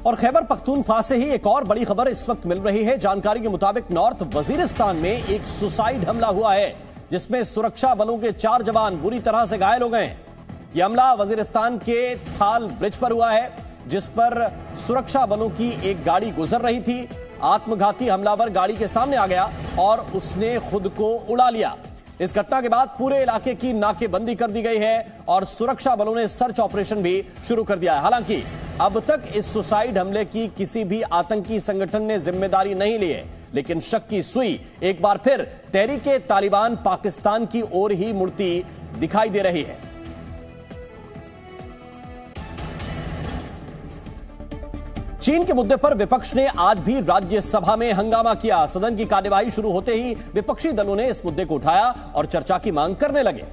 और खैबर पख्तूनख्वा से ही एक और बड़ी खबर इस वक्त मिल रही है। जानकारी के मुताबिक नॉर्थ वजीरिस्तान में एक सुसाइड हमला हुआ है, जिसमें सुरक्षा बलों के 4 जवान बुरी तरह से घायल हो गए हैं। यह हमला वजीरिस्तान के थाल ब्रिज पर हुआ है, जिस पर सुरक्षा बलों की एक गाड़ी गुजर रही थी। आत्मघाती हमलावर गाड़ी के सामने आ गया और उसने खुद को उड़ा लिया। इस घटना के बाद पूरे इलाके की नाकेबंदी कर दी गई है और सुरक्षा बलों ने सर्च ऑपरेशन भी शुरू कर दिया है। हालांकि अब तक इस सुसाइड हमले की किसी भी आतंकी संगठन ने जिम्मेदारी नहीं ली है, लेकिन शक की सुई एक बार फिर तहरीके तालिबान पाकिस्तान की ओर ही मुड़ती दिखाई दे रही है। चीन के मुद्दे पर विपक्ष ने आज भी राज्यसभा में हंगामा किया। सदन की कार्यवाही शुरू होते ही विपक्षी दलों ने इस मुद्दे को उठाया और चर्चा की मांग करने लगे।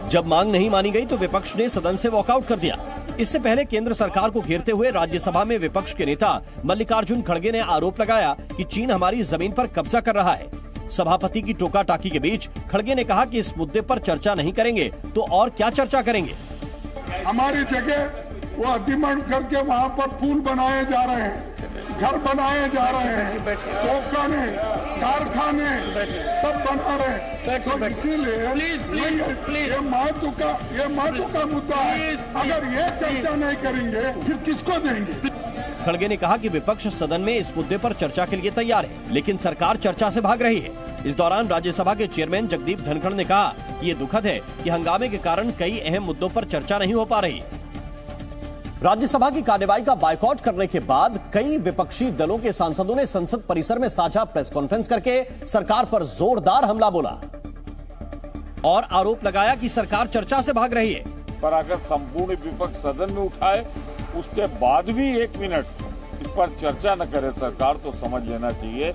जब मांग नहीं मानी गई तो विपक्ष ने सदन से वॉकआउट कर दिया। इससे पहले केंद्र सरकार को घेरते हुए राज्यसभा में विपक्ष के नेता मल्लिकार्जुन खड़गे ने आरोप लगाया कि चीन हमारी जमीन पर कब्जा कर रहा है। सभापति की टोका टाकी के बीच खड़गे ने कहा कि इस मुद्दे पर चर्चा नहीं करेंगे तो और क्या चर्चा करेंगे। हमारी जगह वो अतिक्रमण करके वहाँ पर पुल बनाए जा रहे हैं, घर बनाए जा रहे हैं, तोपखाने, कारखाने सब बना रहे हैं। तो इसीलिए ये महत्व का मुद्दा है। अगर ये चर्चा नहीं करेंगे फिर किसको देंगे। खड़गे ने कहा कि विपक्ष सदन में इस मुद्दे पर चर्चा के लिए तैयार है, लेकिन सरकार चर्चा से भाग रही है। इस दौरान राज्यसभा के चेयरमैन जगदीप धनखड़ ने कहा कि ये दुखद है कि हंगामे के कारण कई अहम मुद्दों पर चर्चा नहीं हो पा रही। राज्यसभा की कार्यवाही का बायकॉट करने के बाद कई विपक्षी दलों के सांसदों ने संसद परिसर में साझा प्रेस कॉन्फ्रेंस करके सरकार पर जोरदार हमला बोला और आरोप लगाया कि सरकार चर्चा से भाग रही है। पर अगर संपूर्ण विपक्ष सदन में उठाए उसके बाद भी 1 मिनट इस पर चर्चा न करे सरकार, तो समझ लेना चाहिए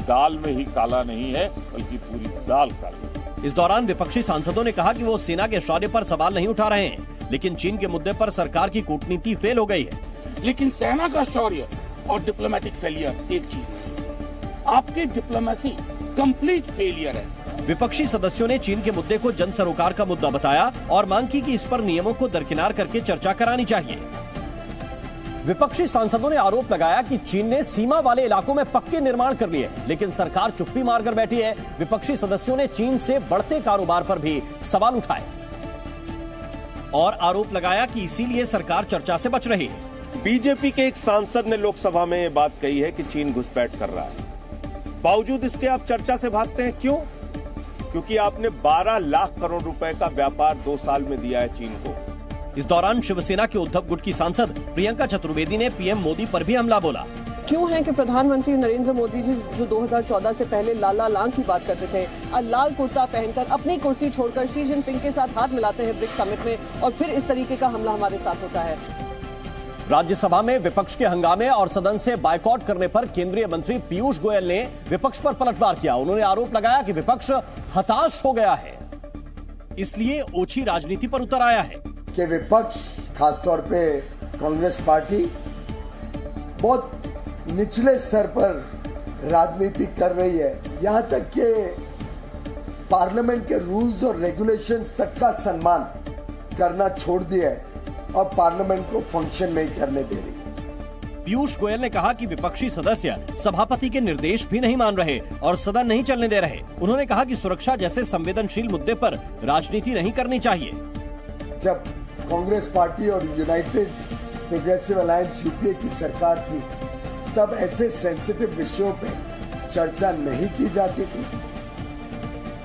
दाल में ही काला नहीं है बल्कि पूरी दाल काली। इस दौरान विपक्षी सांसदों ने कहा कि वो सेना के शौर्य पर सवाल नहीं उठा रहे हैं, लेकिन चीन के मुद्दे पर सरकार की कूटनीति फेल हो गई है। लेकिन सेना का शौर्य और डिप्लोमेटिक फेलियर एक चीज है। आपकी डिप्लोमेसी कंप्लीट फेलियर है। विपक्षी सदस्यों ने चीन के मुद्दे को जन सरोकार का मुद्दा बताया और मांग की कि इस पर नियमों को दरकिनार करके चर्चा करानी चाहिए। विपक्षी सांसदों ने आरोप लगाया कि चीन ने सीमा वाले इलाकों में पक्के निर्माण कर लिए, लेकिन सरकार चुप्पी मारकर बैठी है। विपक्षी सदस्यों ने चीन से बढ़ते कारोबार पर भी सवाल उठाए और आरोप लगाया कि इसीलिए सरकार चर्चा से बच रही है। बीजेपी के एक सांसद ने लोकसभा में ये बात कही है कि चीन घुसपैठ कर रहा है। बावजूद इसके आप चर्चा से भागते हैं, क्यों? क्योंकि आपने 12 लाख करोड़ रुपए का व्यापार 2 साल में दिया है चीन को। इस दौरान शिवसेना के उद्धव गुट की सांसद प्रियंका चतुर्वेदी ने पीएम मोदी पर भी हमला बोला। क्यों है कि प्रधानमंत्री नरेंद्र मोदी जी जो 2014 से पहले लाला लांग की बात करते थे, आज लाल कुर्ता पहनकर अपनी कुर्सी छोड़कर शी जिनपिंग के साथ हाथ मिलाते हैं ब्रिक्स समिट में, और फिर इस तरीके का हमला हमारे साथ होता है। राज्यसभा में विपक्ष के हंगामे और सदन से बायकॉट करने पर केंद्रीय मंत्री पीयूष गोयल ने विपक्ष पर पलटवार किया। उन्होंने आरोप लगाया कि विपक्ष हताश हो गया है, इसलिए ओछी राजनीति पर उतर आया है। कि विपक्ष खासतौर पे कांग्रेस पार्टी बहुत निचले स्तर पर राजनीति कर रही है, यहाँ तक कि पार्लियामेंट के रूल्स और रेगुलेशंस तक का सम्मान करना छोड़ दिया है और पार्लियामेंट को फंक्शन नहीं करने दे रही है। पीयूष गोयल ने कहा कि विपक्षी सदस्य सभापति के निर्देश भी नहीं मान रहे और सदन नहीं चलने दे रहे। उन्होंने कहा कि सुरक्षा जैसे संवेदनशील मुद्दे पर राजनीति नहीं करनी चाहिए। जब कांग्रेस पार्टी और यूनाइटेड प्रोग्रेसिव अलायंस यूपीए की सरकार थी, तब ऐसे सेंसिटिव विषयों पे चर्चा नहीं की जाती थी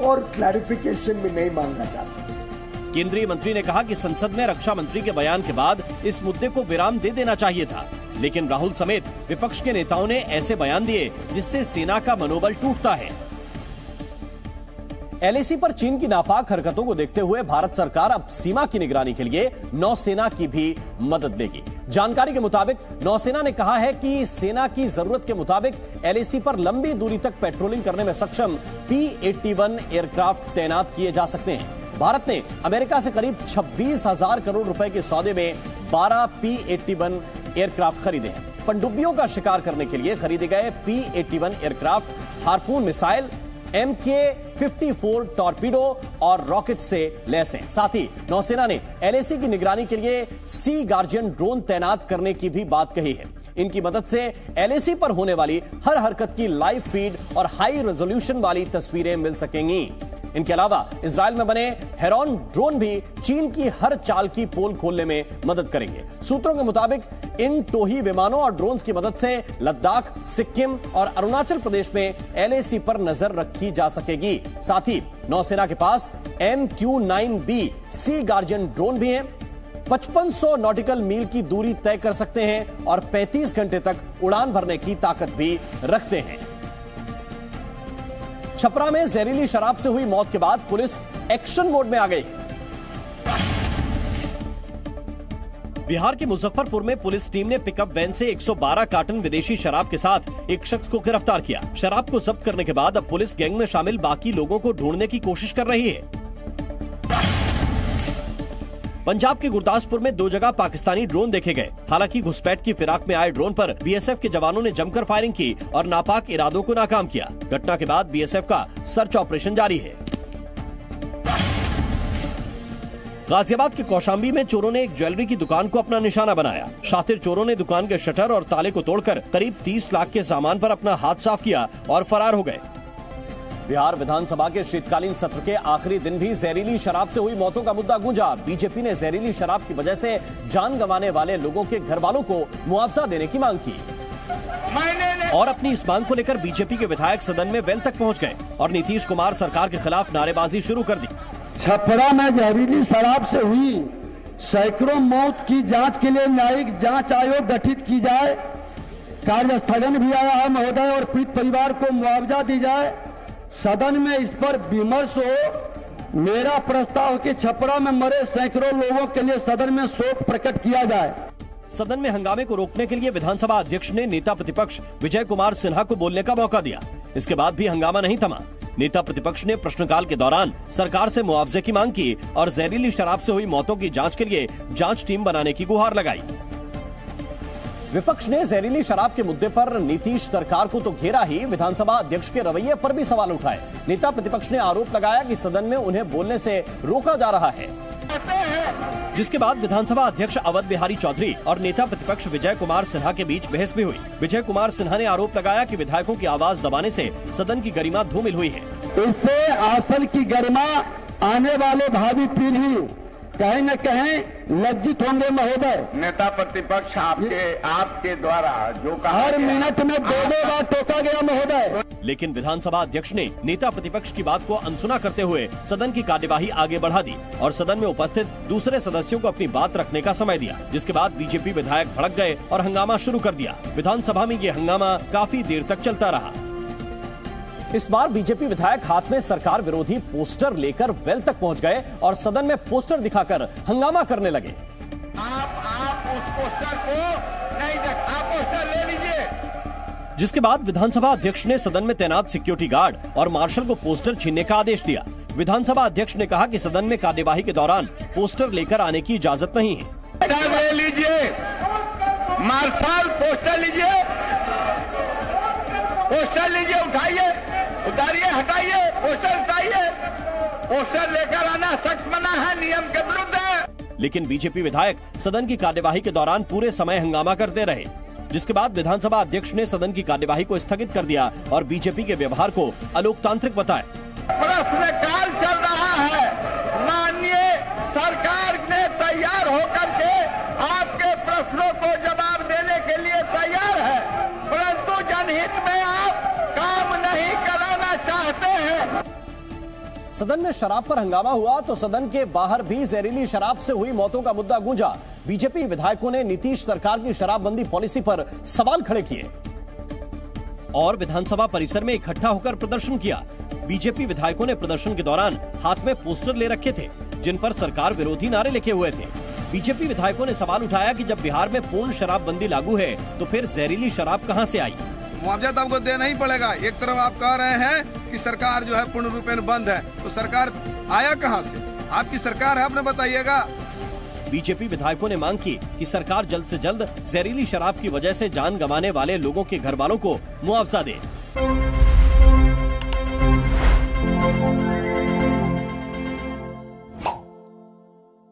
और क्लैरिफिकेशन भी नहीं मांगा जाता। केंद्रीय मंत्री ने कहा कि संसद में रक्षा मंत्री के बयान के बाद इस मुद्दे को विराम दे देना चाहिए था, लेकिन राहुल समेत विपक्ष के नेताओं ने ऐसे बयान दिए जिससे सेना का मनोबल टूटता है। एलएसी पर चीन की नापाक हरकतों को देखते हुए भारत सरकार अब सीमा की निगरानी के लिए नौसेना की भी मदद देगी। जानकारी के मुताबिक नौसेना ने कहा है कि सेना की जरूरत के मुताबिक एलएसी पर लंबी दूरी तक पेट्रोलिंग करने में सक्षम P-81 एयरक्राफ्ट तैनात किए जा सकते हैं। भारत ने अमेरिका से करीब 26,000 करोड़ रुपए के सौदे में 12 P-81 एयरक्राफ्ट खरीदे हैं। पनडुब्बियों का शिकार करने के लिए खरीदे गए P-81 aircraft harpoon missile, MK-54 torpedo और रॉकेट से लैस हैं। साथ ही नौसेना ने LAC की निगरानी के लिए सी गार्जियन ड्रोन तैनात करने की भी बात कही है। इनकी मदद से LAC पर होने वाली हर हरकत की लाइव फीड और हाई रेजोल्यूशन वाली तस्वीरें मिल सकेंगी। इनके अलावा इजराइल में बने हेरॉन ड्रोन भी चीन की हर चाल की पोल खोलने में मदद करेंगे। सूत्रों के मुताबिक इन टोही विमानों और ड्रोन्स की मदद से लद्दाख, सिक्किम और अरुणाचल प्रदेश में LAC पर नजर रखी जा सकेगी। साथ ही नौसेना के पास MQ-9B सी गार्जियन ड्रोन भी हैं। 5500 नॉटिकल मील की दूरी तय कर सकते हैं और 35 घंटे तक उड़ान भरने की ताकत भी रखते हैं। छपरा में जहरीली शराब से हुई मौत के बाद पुलिस एक्शन मोड में आ गई। बिहार के मुजफ्फरपुर में पुलिस टीम ने पिकअप वैन से 112 कार्टन विदेशी शराब के साथ एक शख्स को गिरफ्तार किया। शराब को जब्त करने के बाद अब पुलिस गैंग में शामिल बाकी लोगों को ढूंढने की कोशिश कर रही है। पंजाब के गुरदासपुर में 2 जगह पाकिस्तानी ड्रोन देखे गए। हालांकि घुसपैठ की फिराक में आए ड्रोन पर BSF के जवानों ने जमकर फायरिंग की और नापाक इरादों को नाकाम किया। घटना के बाद BSF का सर्च ऑपरेशन जारी है। गाजियाबाद के कौशाम्बी में चोरों ने एक ज्वेलरी की दुकान को अपना निशाना बनाया। शातिर चोरों ने दुकान के शटर और ताले को तोड़कर करीब 30 लाख के सामान पर अपना हाथ साफ किया और फरार हो गए। बिहार विधानसभा के शीतकालीन सत्र के आखिरी दिन भी जहरीली शराब से हुई मौतों का मुद्दा गूंजा। बीजेपी ने जहरीली शराब की वजह से जान गंवाने वाले लोगों के घर वालों को मुआवजा देने की मांग की और अपनी इस मांग को लेकर बीजेपी के विधायक सदन में वेल तक पहुंच गए और नीतीश कुमार सरकार के खिलाफ नारेबाजी शुरू कर दी। छपरा में जहरीली शराब से हुई सैकड़ों मौत की जांच के लिए न्यायिक जांच आयोग गठित की जाए। कार्यस्थगन भी आया है महोदय और पीड़ित परिवार को मुआवजा दी जाए। सदन में इस पर विमर्श हो। मेरा प्रस्ताव कि छपरा में मरे सैकड़ों लोगों के लिए सदन में शोक प्रकट किया जाए। सदन में हंगामे को रोकने के लिए विधानसभा अध्यक्ष ने नेता प्रतिपक्ष विजय कुमार सिन्हा को बोलने का मौका दिया। इसके बाद भी हंगामा नहीं थमा। नेता प्रतिपक्ष ने प्रश्नकाल के दौरान सरकार से मुआवजे की मांग की और जहरीली शराब से हुई मौतों की जांच के लिए जांच टीम बनाने की गुहार लगाई। विपक्ष ने जहरीली शराब के मुद्दे पर नीतीश सरकार को तो घेरा ही, विधानसभा अध्यक्ष के रवैये पर भी सवाल उठाए। नेता प्रतिपक्ष ने आरोप लगाया कि सदन में उन्हें बोलने से रोका जा रहा है, जिसके बाद विधानसभा अध्यक्ष अवध बिहारी चौधरी और नेता प्रतिपक्ष विजय कुमार सिन्हा के बीच बहस भी हुई। विजय कुमार सिन्हा ने आरोप लगाया कि विधायकों की आवाज दबाने से सदन की गरिमा धूमिल हुई है। इससे आसन की गरिमा आने वाले भावी पीढ़ी कहीं न कहीं लज्जित होंगे महोदय। नेता प्रतिपक्ष आपके द्वारा जो कहा हर मिनट में 2-2 बार टोका गया महोदय। लेकिन विधानसभा अध्यक्ष ने नेता प्रतिपक्ष की बात को अनसुना करते हुए सदन की कार्यवाही आगे बढ़ा दी और सदन में उपस्थित दूसरे सदस्यों को अपनी बात रखने का समय दिया, जिसके बाद बीजेपी विधायक भड़क गए और हंगामा शुरू कर दिया। विधानसभा में ये हंगामा काफी देर तक चलता रहा। इस बार बीजेपी विधायक हाथ में सरकार विरोधी पोस्टर लेकर वेल तक पहुंच गए और सदन में पोस्टर दिखाकर हंगामा करने लगे। आप उस पोस्टर को नहीं आप पोस्टर ले लीजिए। जिसके बाद विधानसभा अध्यक्ष ने सदन में तैनात सिक्योरिटी गार्ड और मार्शल को पोस्टर छीनने का आदेश दिया। विधानसभा अध्यक्ष ने कहा कि सदन में कार्यवाही के दौरान पोस्टर लेकर आने की इजाजत नहीं है। ले लीजिए, मार्शल पोस्टर लीजिए, पोस्टर लीजिए, उठाइए, उतारिए, हटाइए, पोस्टर उठाइए। पोस्टर लेकर आना सख्त मना है, नियम के विरुद्ध है। लेकिन बीजेपी विधायक सदन की कार्यवाही के दौरान पूरे समय हंगामा करते रहे, जिसके बाद विधानसभा अध्यक्ष ने सदन की कार्यवाही को स्थगित कर दिया और बीजेपी के व्यवहार को अलोकतांत्रिक बताया। प्रश्नकाल चल रहा है, माननीय सरकार ने तैयार होकर के आपके प्रश्नों को जवाब देने के लिए तैयार है, परंतु जनहित में आप काम नहीं कराना चाहते हैं। सदन में शराब पर हंगामा हुआ तो सदन के बाहर भी जहरीली शराब से हुई मौतों का मुद्दा गूंजा। बीजेपी विधायकों ने नीतीश सरकार की शराबबंदी पॉलिसी पर सवाल खड़े किए और विधानसभा परिसर में इकट्ठा होकर प्रदर्शन किया। बीजेपी विधायकों ने प्रदर्शन के दौरान हाथ में पोस्टर ले रखे थे जिन पर सरकार विरोधी नारे लिखे हुए थे। बीजेपी विधायकों ने सवाल उठाया कि जब बिहार में पूर्ण शराबबंदी लागू है तो फिर जहरीली शराब कहां से आई। मुआवजा तो आपको देना ही पड़ेगा। एक तरफ आप कह रहे हैं कि सरकार जो है पूर्ण रूपेण बंद है, तो सरकार आया कहां से? आपकी सरकार है, आपने बताइएगा। बीजेपी विधायकों ने मांग की कि सरकार जल्द से जल्द जहरीली शराब की वजह से जान गंवाने वाले लोगों के घर वालों को मुआवजा दे।